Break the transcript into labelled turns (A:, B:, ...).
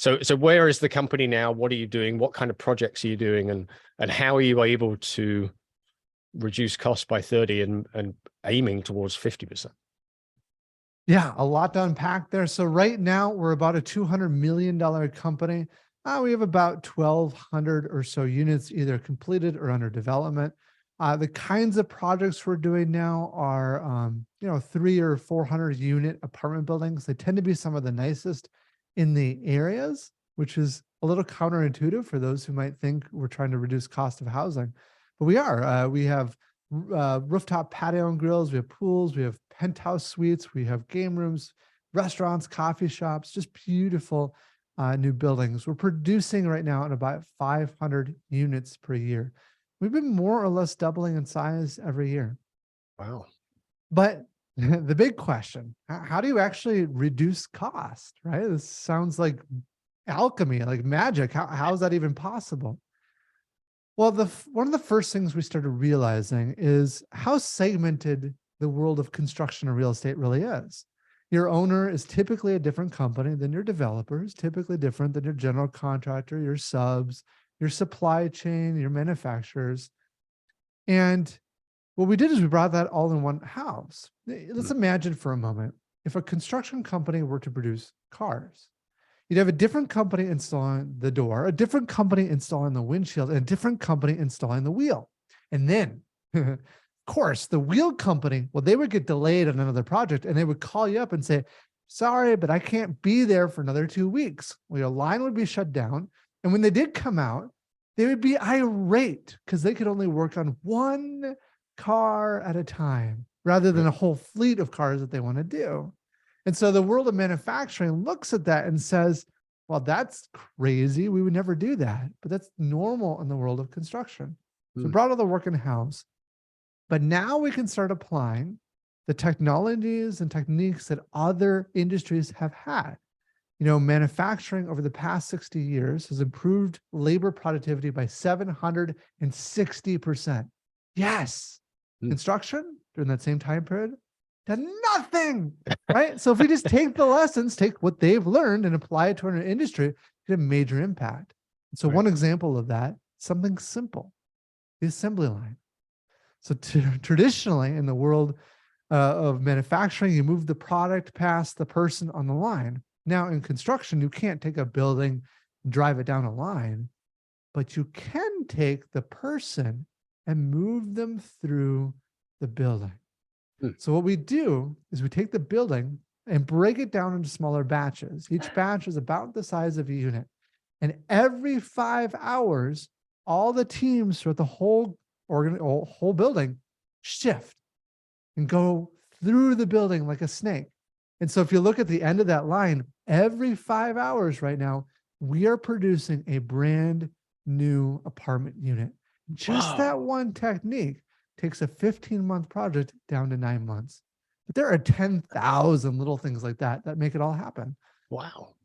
A: So where is the company now? What are you doing? What kind of projects are you doing? And how are you able to reduce costs by 30 and aiming towards 50%?
B: Yeah, a lot to unpack there. So right now we're about a $200 million company. We have about 1,200 or so units either completed or under development. The kinds of projects we're doing now are, 300 or 400 unit apartment buildings. They tend to be some of the nicest in the areas, which is a little counterintuitive for those who might think we're trying to reduce cost of housing. But we are. We have rooftop patio and grills. We have pools. We have penthouse suites. We have game rooms, restaurants, coffee shops, just beautiful new buildings. We're producing right now at about 500 units per year. We've been more or less doubling in size every year.
A: Wow.
B: But the big question, how do you actually reduce cost, right? This sounds like alchemy, like magic. How is that even possible? Well, one of the first things we started realizing is how segmented the world of construction and real estate really is. Your owner is typically a different company than your developers, typically different than your general contractor, your subs, your supply chain, your manufacturers. And what we did is we brought that all in one house. Let's imagine for a moment, if a construction company were to produce cars, you'd have a different company installing the door, a different company installing the windshield, and a different company installing the wheel. And then, of course, the wheel company, well, they would get delayed on another project and they would call you up and say, sorry, but I can't be there for another 2 weeks. Well, your line would be shut down. And when they did come out, they would be irate because they could only work on one car at a time rather than a whole fleet of cars that they want to do. And so the world of manufacturing looks at that and says, well, that's crazy. We would never do that. But that's normal in the world of construction. So we brought all the work in-house. But now we can start applying the technologies and techniques that other industries have had. Manufacturing over the past 60 years has improved labor productivity by 760%. Yes. Construction during that same time period done nothing, right? So if we just take the lessons, take what they've learned and apply it to our industry, get a major impact. And so one example of that, something simple, the assembly line. So traditionally in the world of manufacturing, you move the product past the person on the line. Now in construction, you can't take a building and drive it down a line, but you can take the person and move them through the building. So what we do is we take the building and break it down into smaller batches. Each batch is about the size of a unit. And every 5 hours, all the teams throughout the whole building shift and go through the building like a snake. And so if you look at the end of that line, every 5 hours right now, we are producing a brand new apartment unit. Just that one technique takes a 15-month project down to 9 months. But there are 10,000 little things like that make it all happen.
A: Wow.